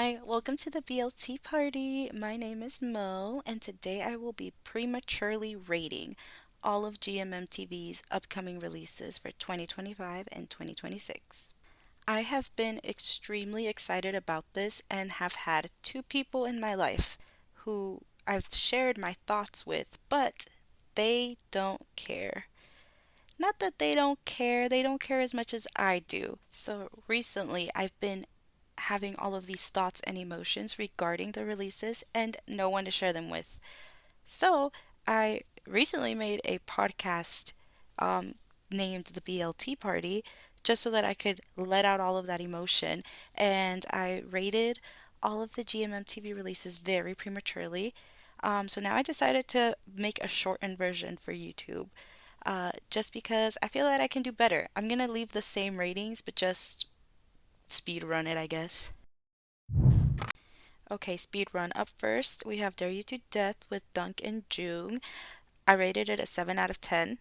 Hi, welcome to the BLT party. My name is Mo, and today I will be prematurely rating all of GMMTV's upcoming releases for 2025 and 2026. I have been extremely excited about this and have had two people in my life who I've shared my thoughts with, but they don't care. Not that they don't care as much as I do. So recently, I've been having all of these thoughts and emotions regarding the releases and no one to share them with. So I recently made a podcast um, named the BLT Party just so that I could let out all of that emotion. And I rated all of the GMMTV releases very prematurely. So now I decided to make a shortened version for YouTube just because I feel that I can do better. I'm gonna leave the same ratings, but just speed run it, I guess. Okay, speed run. Up first, we have Dare You to Death with Dunk and Jung. I rated it a 7 out of 10.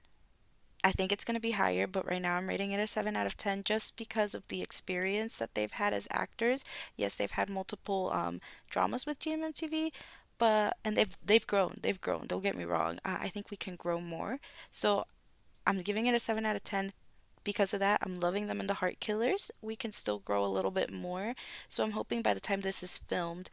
I think it's going to be higher, but right now I'm rating it a 7 out of 10 just because of the experience that they've had as actors. Yes, they've had multiple dramas with GMMTV, but and they've grown. They've grown. Don't get me wrong. I think we can grow more. So I'm giving it a 7 out of 10 because of that. I'm loving them in the Heart Killers. We can still grow a little bit more. So I'm hoping by the time this is filmed,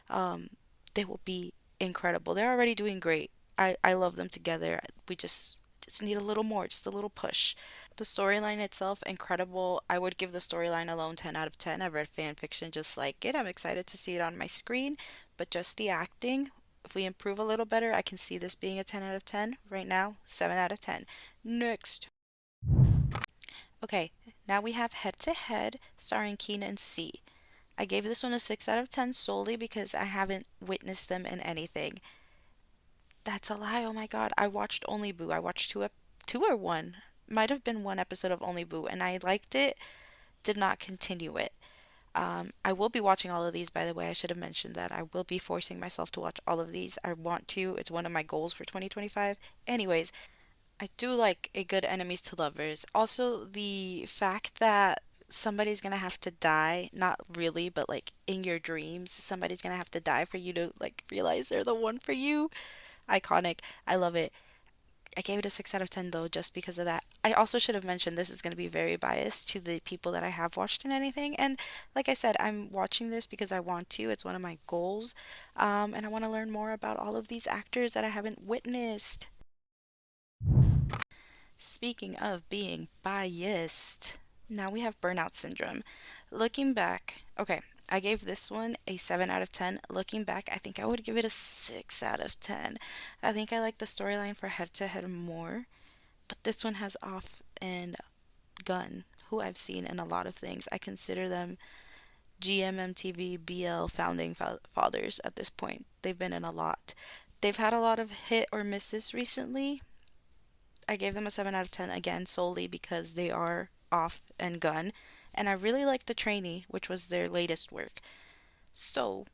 um, they will be incredible. They're already doing great. I love them together. We just need a little more, just a little push. The storyline itself, incredible. I would give the storyline alone 10 out of 10. I've read fan fiction just like it. I'm excited to see it on my screen, but just the acting, if we improve a little better, I can see this being a 10 out of 10. Right now, 7 out of 10. Next. Okay, now we have Head to Head starring Keenan C. I gave this one a 6 out of 10 solely because I haven't witnessed them in anything. That's a lie. Oh my god. I watched Only Boo. I watched two or one. Might have been one episode of Only Boo and I liked it, did not continue it. I will be watching all of these, by the way. I should have mentioned that. I will be forcing myself to watch all of these. I want to. It's one of my goals for 2025. Anyways, I do like a good enemies to lovers. Also, the fact that somebody's gonna have to die, not really, but like in your dreams, somebody's gonna have to die for you to like realize they're the one for you. Iconic. I love it. I gave it a 6 out of 10 though, just because of that. I also should have mentioned this is going to be very biased to the people that I have watched in anything. And like I said, I'm watching this because I want to. It's one of my goals. And I want to learn more about all of these actors that I haven't witnessed. Speaking of being biased, now we have burnout syndrome. Looking back, okay, I gave this one a 7 out of 10. Looking back, I think I would give it a 6 out of 10. I think I like the storyline for Head to Head more, but this one has Off and Gun, who I've seen in a lot of things. I consider them GMMTV BL founding fathers at this point. They've been in a lot. They've had a lot of hit or misses recently. I gave them a 7 out of 10 again solely because they are Off and Gun. And I really like The Trainee, which was their latest work. So,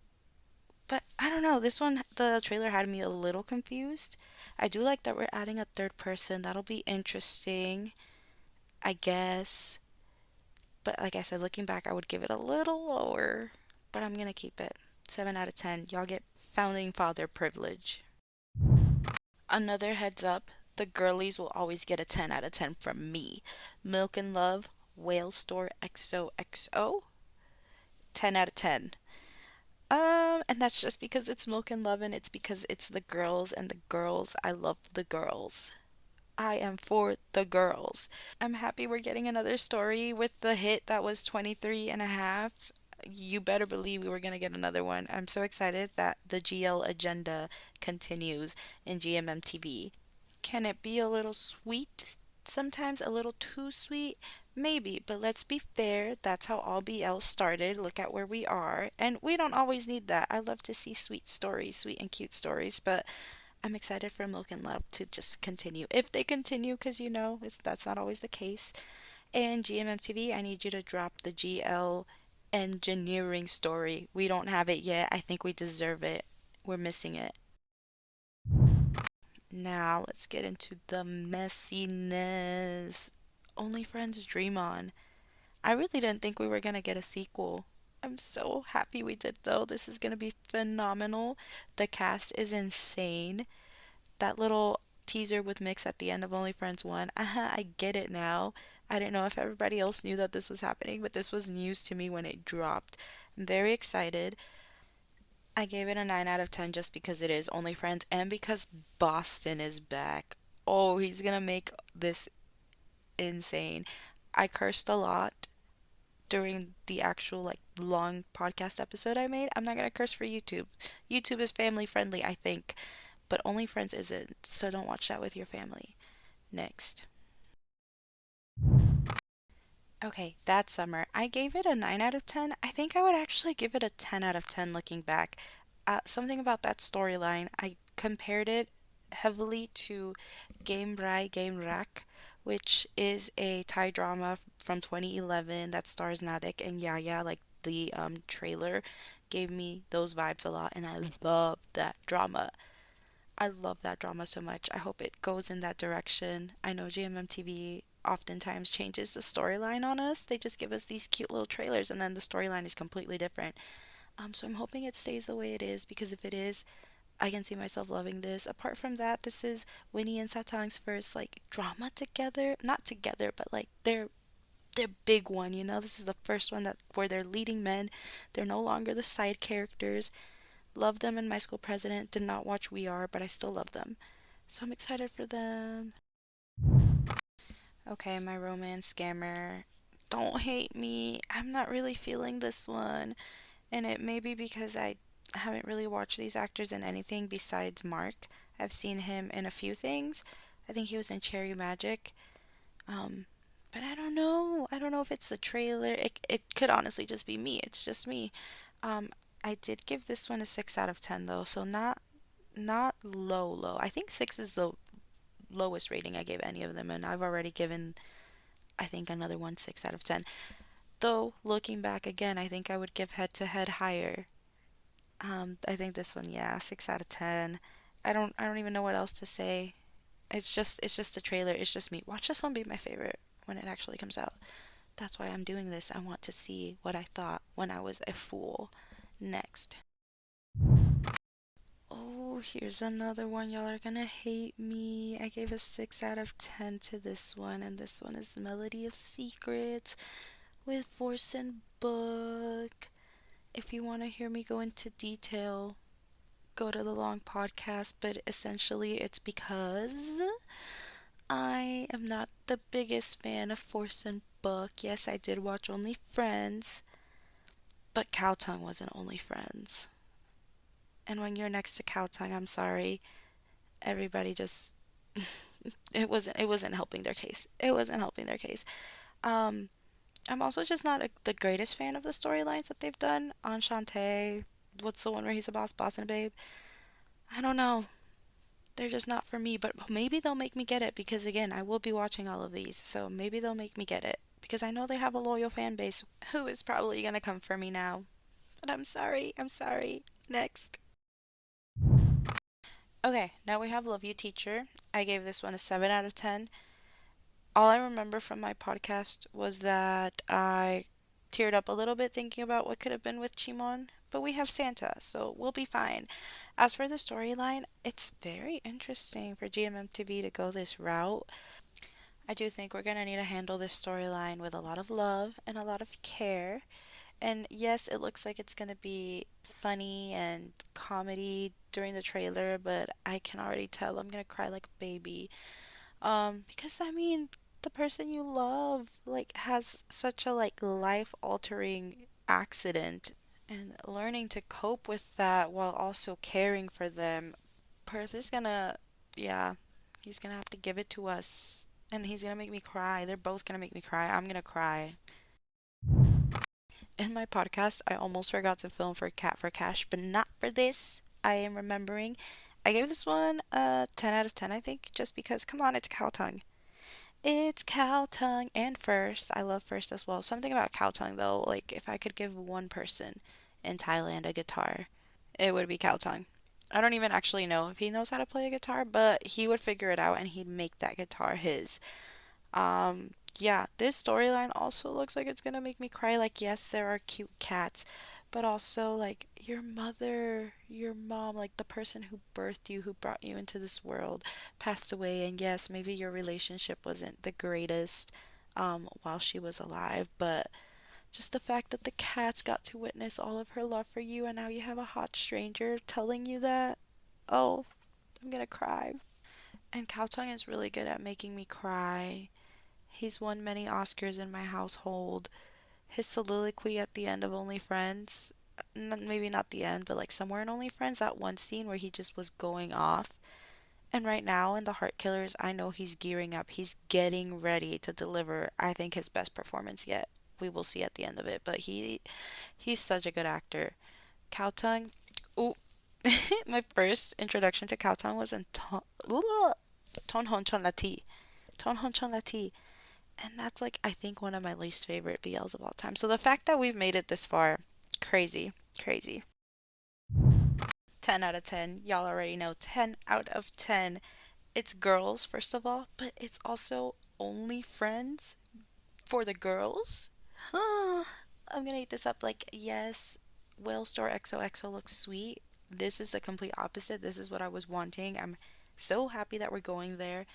but I don't know. This one, the trailer had me a little confused. I do like that we're adding a third person. That'll be interesting, I guess. But like I said, looking back, I would give it a little lower. But I'm gonna keep it 7 out of 10. Y'all get founding father privilege. Another heads up, the girlies will always get a 10 out of 10 from me. Milk and Love, Whale Store XOXO, 10 out of 10. And that's just because it's Milk and Love and it's because it's the girls and the girls. I love the girls. I am for the girls. I'm happy we're getting another story with the hit that was 23 and a half. You better believe we were going to get another one. I'm so excited that the GL agenda continues in GMMTV. Can it be a little sweet? Sometimes a little too sweet? Maybe, but let's be fair. That's how all BL started. Look at where we are. And we don't always need that. I love to see sweet stories, sweet and cute stories, but I'm excited for Milk and Love to just continue. If they continue, because that's not always the case. And GMMTV, I need you to drop the GL engineering story. We don't have it yet. I think we deserve it. We're missing it. Now let's get into the messiness. Only Friends Dream On. I really didn't think we were gonna get a sequel. I'm so happy we did though. This is gonna be phenomenal. The cast is insane. That little teaser with Mix at the end of Only Friends 1. I get it now. I didn't know if everybody else knew that this was happening, but this was news to me when it dropped. I'm very excited. I gave it a 9 out of 10 just because it is Only Friends and because Boston is back. Oh, he's gonna make this insane. I cursed a lot during the actual like long podcast episode I made. I'm not gonna curse for YouTube. YouTube is family friendly, I think, but OnlyFriends isn't, so don't watch that with your family. Next. Okay, that summer, I gave it a 9 out of 10. I think I would actually give it a 10 out of 10 looking back. Something about that storyline, I compared it heavily to Game Rai Game Rak, which is a Thai drama from 2011 that stars Nadik and Yaya. Like the trailer gave me those vibes a lot, and I love that drama. I love that drama so much. I hope it goes in that direction. I know GMMTV oftentimes changes the storyline on us. They just give us these cute little trailers and then the storyline is completely different. So I'm hoping it stays the way it is because if it is, I can see myself loving this. Apart from that, this is Winnie and Satang's first like drama together. Not together, but like their big one, you know? This is the first one that where they're leading men. They're no longer the side characters. Love them in My School President. Did not watch We Are, but I still love them. So I'm excited for them. Okay, my romance scammer. Don't hate me. I'm not really feeling this one. And it may be because I haven't really watched these actors in anything besides Mark. I've seen him in a few things. I think he was in Cherry Magic. Um, but I don't know. I don't know if it's the trailer. It could honestly just be me. It's just me. Um, I did give this one a 6 out of 10 though, so not low. I think 6 is the lowest rating I gave any of them, and I've already given I think another one 6 out of 10. Though looking back again, I think I would give Head to Head higher. I think this one, yeah, 6 out of 10. I don't even know what else to say. It's just the trailer. It's just me. Watch this one be my favorite when it actually comes out. That's why I'm doing this. I want to see what I thought when I was a fool. Next. Oh, here's another one. Y'all are gonna hate me. I gave a 6 out of 10 to this one, and this one is Melody of Secrets with Force and Book. If you want to hear me go into detail, go to the long podcast, but essentially it's because I am not the biggest fan of Force and Book. Yes, I did watch Only Friends, but Cowtongue wasn't Only Friends. And when you're next to Cowtongue, I'm sorry, everybody just it wasn't helping their case. It wasn't helping their case. Um, I'm also just not the greatest fan of the storylines that they've done on Shantae. What's the one where he's a boss and a babe? I don't know. They're just not for me, but maybe they'll make me get it because again, I will be watching all of these, so maybe they'll make me get it because I know they have a loyal fan base who is probably gonna come for me now. But I'm sorry. I'm sorry. Next. Okay, now we have Love You Teacher. I gave this one a 7 out of 10. All I remember from my podcast was that I teared up a little bit thinking about what could have been with Chimon, but we have Santa, so we'll be fine. As for the storyline, it's very interesting for GMMTV to go this route. I do think we're gonna need to handle this storyline with a lot of love and a lot of care. And yes, it looks like it's gonna be funny and comedy during the trailer, but I can already tell I'm gonna cry like a baby. Because I mean, the person you love like has such a like life-altering accident and learning to cope with that while also caring for them. Perth is gonna, yeah, he's gonna have to give it to us. And he's gonna make me cry. They're both gonna make me cry. I'm gonna cry. In my podcast, I almost forgot to film for Cat for Cash, but not for this. I am remembering. I gave this one a 10 out of 10, I think, just because, come on, it's cow tongue. It's cow tongue and first. I love first as well. Something about cow tongue, though, like if I could give one person in Thailand a guitar, it would be cow tongue. I don't even actually know if he knows how to play a guitar, but he would figure it out and he'd make that guitar his. Um, Yeah, this storyline also looks like it's gonna make me cry. Like, yes, there are cute cats, but also, like, your mother, your mom, like the person who birthed you, who brought you into this world, passed away. And yes, maybe your relationship wasn't the greatest while she was alive, but just the fact that the cats got to witness all of her love for you, and now you have a hot stranger telling you that. Oh, I'm gonna cry. And Cao Tong is really good at making me cry. He's won many Oscars in my household. His soliloquy at the end of Only Friends, maybe not the end, but like somewhere in Only Friends, that one scene where he just was going off. And right now in The Heart Killers, I know he's gearing up. He's getting ready to deliver, I think, his best performance yet. We will see at the end of it, but he's such a good actor. Cao Tong, ooh, my first introduction to Cao Tong was in Ton Hon Chon La Ti. Ton Hon Chon La Ti. And that's like I think one of my least favorite BLs of all time. So the fact that we've made it this far, crazy, crazy. 10 out of 10. Y'all already know 10 out of 10. It's girls, first of all, but it's also only friends for the girls. I'm gonna eat this up like, yes, Whale Store XOXO looks sweet. This is the complete opposite. This is what I was wanting. I'm so happy that we're going there.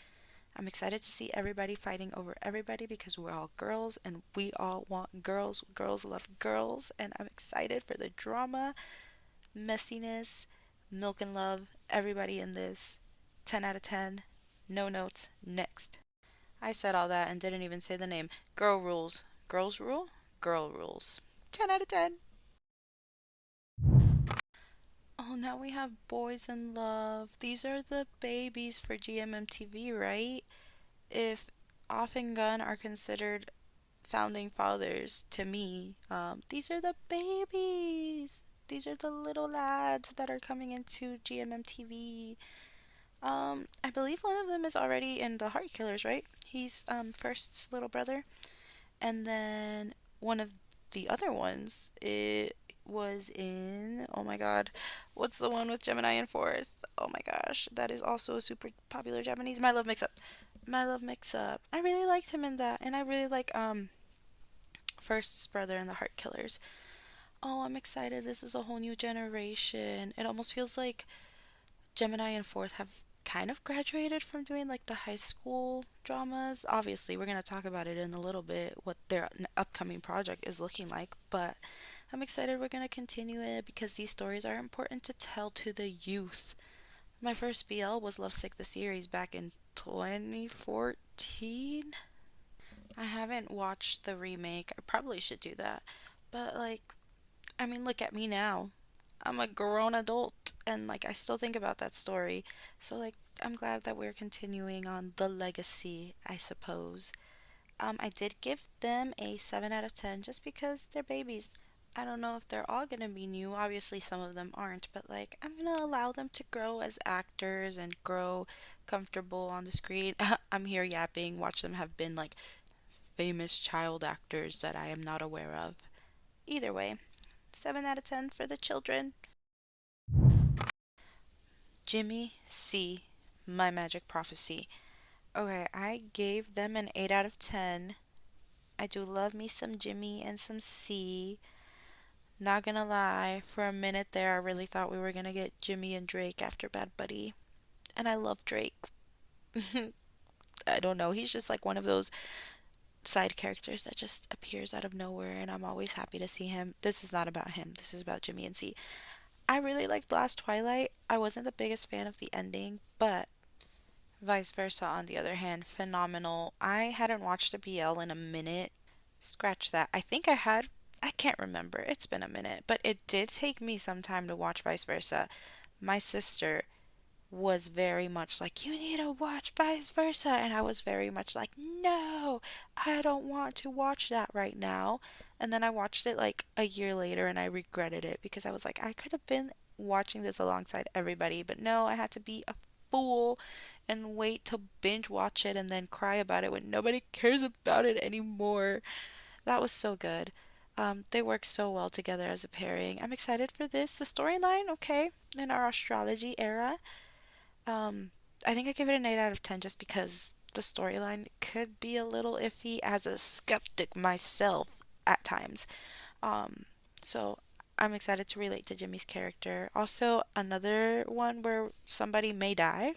I'm excited to see everybody fighting over everybody because we're all girls and we all want girls. Girls love girls, and I'm excited for the drama, messiness, milk and love, everybody in this. 10 out of 10. No notes. Next. I said all that and didn't even say the name. Girl rules. Girls rule? Girl rules. 10 out of 10. Oh, now we have Boys in Love. These are the babies for GMMTV, right? If Off and Gun are considered founding fathers to me, these are the babies. These are the little lads that are coming into GMMTV. I believe one of them is already in the Heart Killers, right? He's First's little brother, and then one of the other ones it was in. Oh my God, what's the one with Gemini and Fourth? Oh my gosh, that is also a super popular Japanese. My Love Mix Up. My Love Mix Up. I really liked him in that, and I really like First's brother in the Heart Killers. Oh, I'm excited. This is a whole new generation. It almost feels like Gemini and Fourth have kind of graduated from doing like the high school dramas. Obviously, we're going to talk about it in a little bit, what their upcoming project is looking like, but I'm excited we're going to continue it because these stories are important to tell to the youth. My first BL was Lovesick the series back in 2014. I haven't watched the remake. I probably should do that. But like, I mean, look at me now. I'm a grown adult and like I still think about that story. So like I'm glad that we're continuing on the legacy, I suppose. I did give them a 7 out of 10 just because they're babies. I don't know if they're all going to be new. Obviously some of them aren't, but like I'm going to allow them to grow as actors and grow comfortable on the screen. I'm here yapping. Watch them have been like famous child actors that I am not aware of. Either way, 7 out of 10 for the children. Jimmy C. My Magic Prophecy. Okay, I gave them an 8 out of 10. I do love me some Jimmy and some C. Not gonna lie, for a minute there, I really thought we were gonna get Jimmy and Drake after Bad Buddy. And I love Drake. I don't know, he's just like one of those side characters that just appears out of nowhere, and I'm always happy to see him. This is not about him, this is about Jimmy and C. I really liked Last Twilight. I wasn't the biggest fan of the ending, but Vice Versa, on the other hand, phenomenal. I hadn't watched a BL in a minute. Scratch that. I think I had. I can't remember. It's been a minute. But it did take me some time to watch Vice Versa. My sister was very much like, you need to watch Vice Versa. And I was very much like, no, I don't want to watch that right now. And then I watched it like a year later and I regretted it because I was like, I could have been watching this alongside everybody. But no, I had to be a fool and wait to binge watch it and then cry about it when nobody cares about it anymore. That was so good. They work so well together as a pairing. I'm excited for this. The storyline, okay, in our astrology era. Um, I think I give it an 8 out of 10 just because the storyline could be a little iffy as a skeptic myself at times. Um, so I'm excited to relate to Jimmy's character. Also, another one where somebody may die,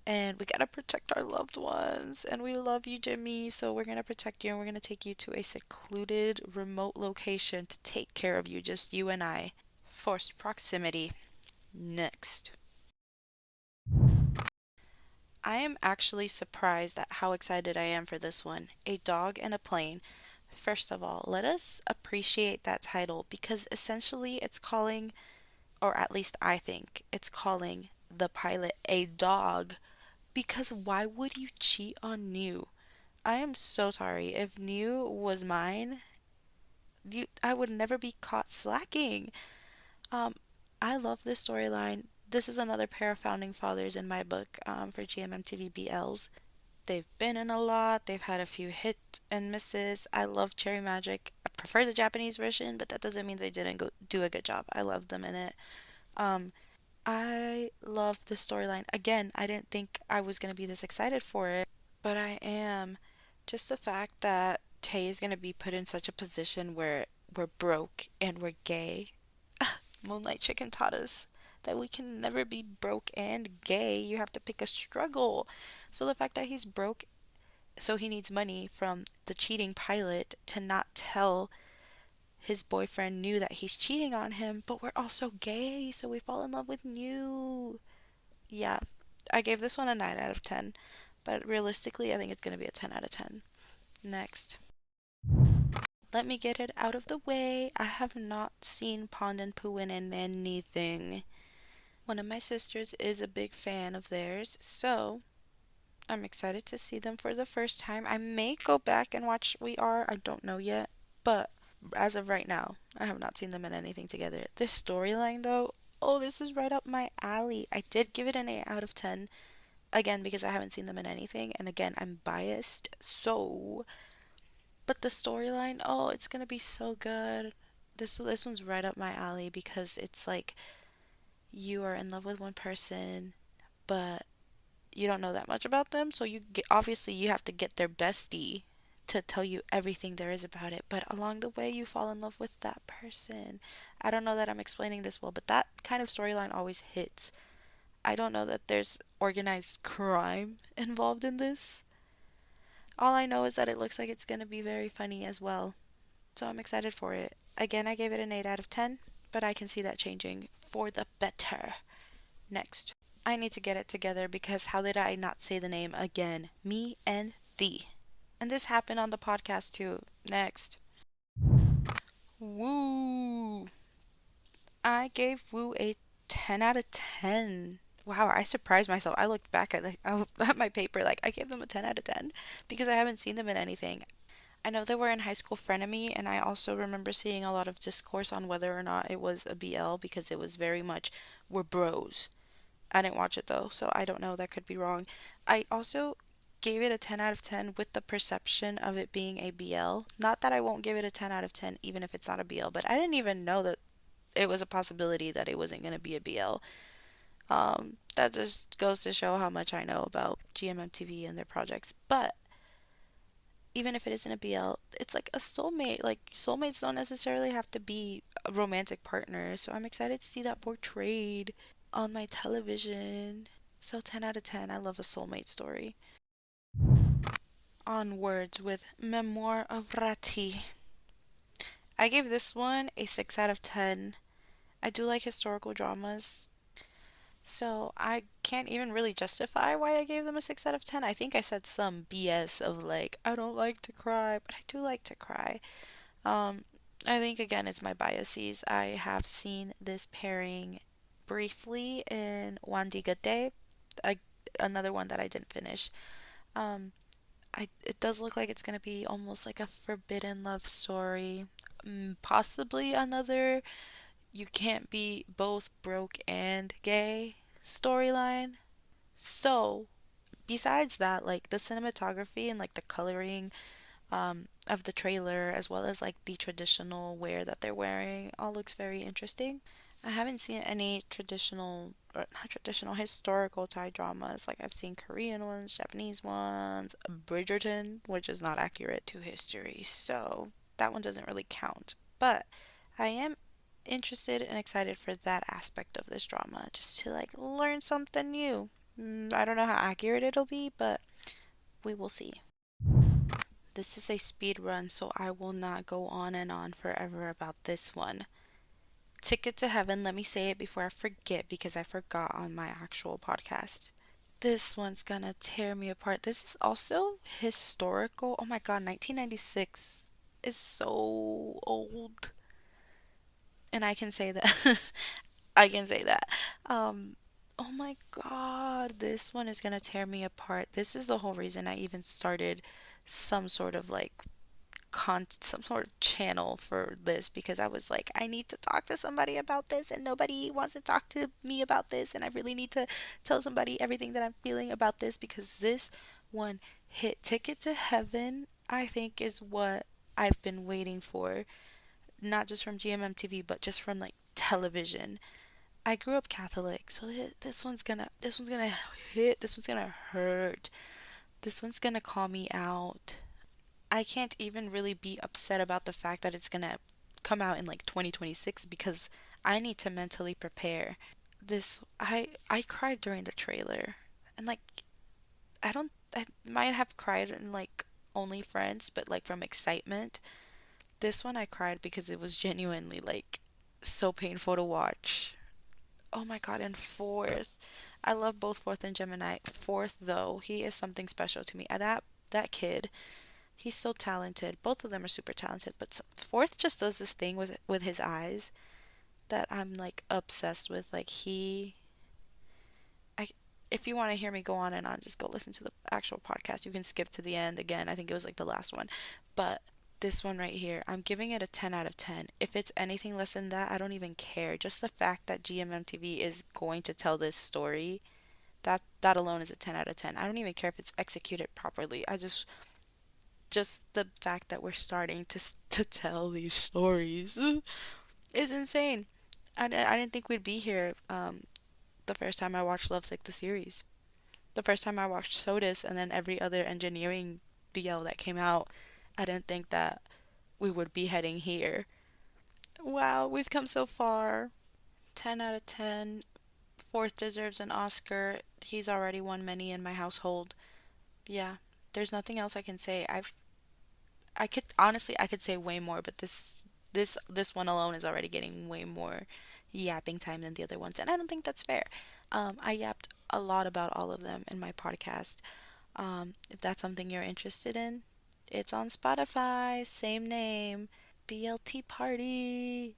and we gotta protect our loved ones. And we love you, Jimmy, so we're gonna protect you and we're gonna take you to a secluded, remote location to take care of you, just you and I. Forced proximity. Next. I am actually surprised at how excited I am for this one. A dog and a plane. First of all, let us appreciate that title because essentially it's calling, or at least I think, it's calling the pilot a dog. Because why would you cheat on New? I am so sorry. If New was mine, I would never be caught slacking. Um, I love this storyline. This is another pair of founding fathers in my book for GMMTV BLs. They've been in a lot. They've had a few hit and misses. I love Cherry Magic. I prefer the Japanese version, but that doesn't mean they didn't do a good job. I love them in it. Um, I love the storyline. Again, I didn't think I was gonna be this excited for it, but I am. Just the fact that Tay is gonna be put in such a position where we're broke and we're gay. Moonlight Chicken taught us that we can never be broke and gay. You have to pick a struggle. So the fact that he's broke, so he needs money from the cheating pilot to not tell his boyfriend New that he's cheating on him, but we're also gay, so we fall in love with New. Yeah, I gave this one a 9 out of 10, but realistically, I think it's going to be a 10 out of 10. Next. Let me get it out of the way. I have not seen Pond and Poohin in anything. One of my sisters is a big fan of theirs, so I'm excited to see them for the first time. I may go back and watch We Are, I don't know yet, but as of right now, I have not seen them in anything together. This storyline, though, oh, this is right up my alley. I did give it an 8 out of 10, again, because I haven't seen them in anything, and again, I'm biased, so. But the storyline, oh, it's gonna be so good. This one's right up my alley because it's like you are in love with one person, but you don't know that much about them, so obviously you have to get their bestie to tell you everything there is about it, but along the way you fall in love with that person. I don't know that I'm explaining this well, but that kind of storyline always hits. I don't know that there's organized crime involved in this. All I know is that it looks like it's going to be very funny as well, so I'm excited for it. Again, I gave it an 8 out of 10, but I can see that changing for the better. Next. I need to get it together because how did I not say the name again? Me and Thee. And this happened on the podcast too. Next. Woo! I gave Woo a 10 out of 10. Wow, I surprised myself. I looked back at, at my paper like I gave them a 10 out of 10 because I haven't seen them in anything. I know they were in High School Frenemy, and I also remember seeing a lot of discourse on whether or not it was a BL because it was very much, we're bros. I didn't watch it though, so I don't know. That could be wrong. I also gave it a 10 out of 10 with the perception of it being a BL. Not that I won't give it a 10 out of 10 even if it's not a BL, but I didn't even know that it was a possibility that it wasn't going to be a BL. That just goes to show how much I know about GMMTV and their projects. But even if it isn't a BL, it's like a soulmate. Like, soulmates don't necessarily have to be a romantic partner, so I'm excited to see that portrayed on my television. So 10 out of 10, I love a soulmate story. Onwards with Memoir of Ri. I gave this one a 6 out of 10. I do like historical dramas, so I can't even really justify why I gave them a 6 out of 10. I think I said some BS of like, I don't like to cry, but I do like to cry. Um, I think again it's my biases. I have seen this pairing briefly in One D Good Day, a, another one that I didn't finish. Um, it does look like it's gonna be almost like a forbidden love story, possibly another you can't be both broke and gay storyline. So besides that, like the cinematography and like the coloring of the trailer, as well as like the traditional wear that they're wearing, all looks very interesting. I haven't seen any traditional, or not traditional, historical Thai dramas. Like I've seen Korean ones, Japanese ones, Bridgerton, which is not accurate to history, so that one doesn't really count. But I am interested and excited for that aspect of this drama, just to like learn something new. I don't know how accurate it'll be, but we will see. This is a speed run, so I will not go on and on forever about this one. Ticket to Heaven, let me say it before I forget because I forgot on my actual podcast. This one's gonna tear me apart. This is also historical. Oh my god, 1996 is so old. And I can say that. I can say that. Um, oh my god, this one is gonna tear me apart. This is the whole reason I even started some sort of like some sort of channel for this because I was like, I need to talk to somebody about this, and nobody wants to talk to me about this, and I really need to tell somebody everything that I'm feeling about this because this one hit. Ticket to Heaven, I think, is what I've been waiting for, not just from GMMTV, but just from like television. I grew up Catholic, so this one's gonna hit. This one's gonna hurt. This one's gonna call me out. I can't even really be upset about the fact that it's gonna come out in like 2026 because I need to mentally prepare. I cried during the trailer. And like I might have cried in like Only Friends, but like from excitement. This one I cried because it was genuinely like so painful to watch. Oh my god, and Fourth. I love both Fourth and Gemini. Fourth though, he is something special to me. That kid, he's so talented. Both of them are super talented, but Fourth just does this thing with his eyes that I'm like obsessed with. Like I if you want to hear me go on and on, just go listen to the actual podcast. You can skip to the end again. I think it was like the last one. But this one right here, I'm giving it a 10 out of 10. If it's anything less than that, I don't even care. Just the fact that GMMTV is going to tell this story, that alone is a 10 out of 10. I don't even care if it's executed properly. I just the fact that we're starting to tell these stories is insane. I didn't think we'd be here the first time I watched Lovesick the series. The first time I watched Sodas and then every other engineering BL that came out, I didn't think that we would be heading here. Wow, we've come so far. 10 out of 10. Fourth deserves an Oscar. He's already won many in my household. Yeah, there's nothing else I can say. I could honestly I could say way more, but this one alone is already getting way more yapping time than the other ones, and I don't think that's fair. I yapped a lot about all of them in my podcast. If that's something you're interested in, it's on Spotify, same name, BLT Party.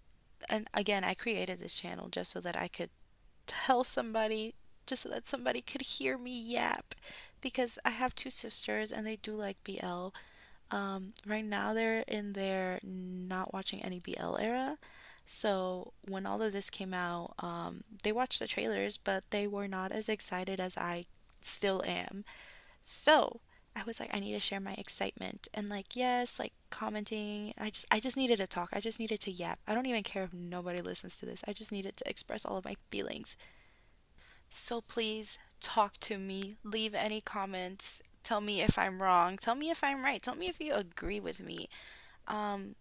And again, I created this channel just so that I could tell somebody, just so that somebody could hear me yap, because I have two sisters and they do like BL. Right now they're in their not watching any BL era. So when all of this came out, they watched the trailers, but they were not as excited as I still am. So I was like, I need to share my excitement and like, yes, like commenting. I just needed to talk. I just needed to yap. I don't even care if nobody listens to this. I just needed to express all of my feelings. So please talk to me. Leave any comments. Tell me if I'm wrong. Tell me if I'm right. Tell me if you agree with me. Um,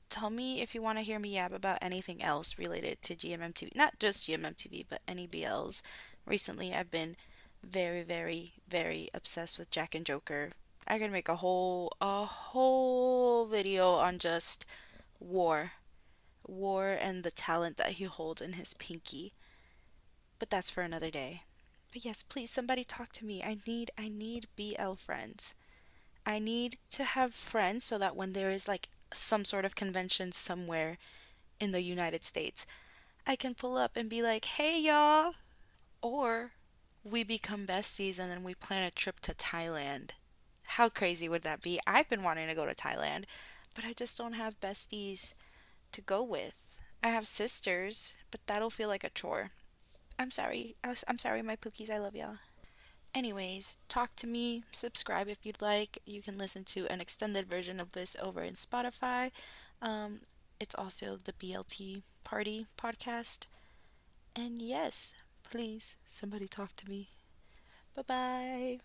Tell me if you want to hear me yap about anything else related to GMMTV. Not just GMMTV, but any BLs. Recently, I've been very, very, very obsessed with Jack and Joker. I could make a whole video on just War. War and the talent that he holds in his pinky. But that's for another day. But yes, please somebody talk to me. I need BL friends. I need to have friends so that when there is like some sort of convention somewhere in the United States, I can pull up and be like, "Hey y'all." Or we become besties and then we plan a trip to Thailand. How crazy would that be? I've been wanting to go to Thailand, but I just don't have besties to go with. I have sisters, but that'll feel like a chore. I'm sorry. I'm sorry, my pookies. I love y'all. Anyways, talk to me, subscribe if you'd like. You can listen to an extended version of this over in Spotify. Um, it's also the BLT Party podcast. And yes, please, somebody talk to me. Bye bye.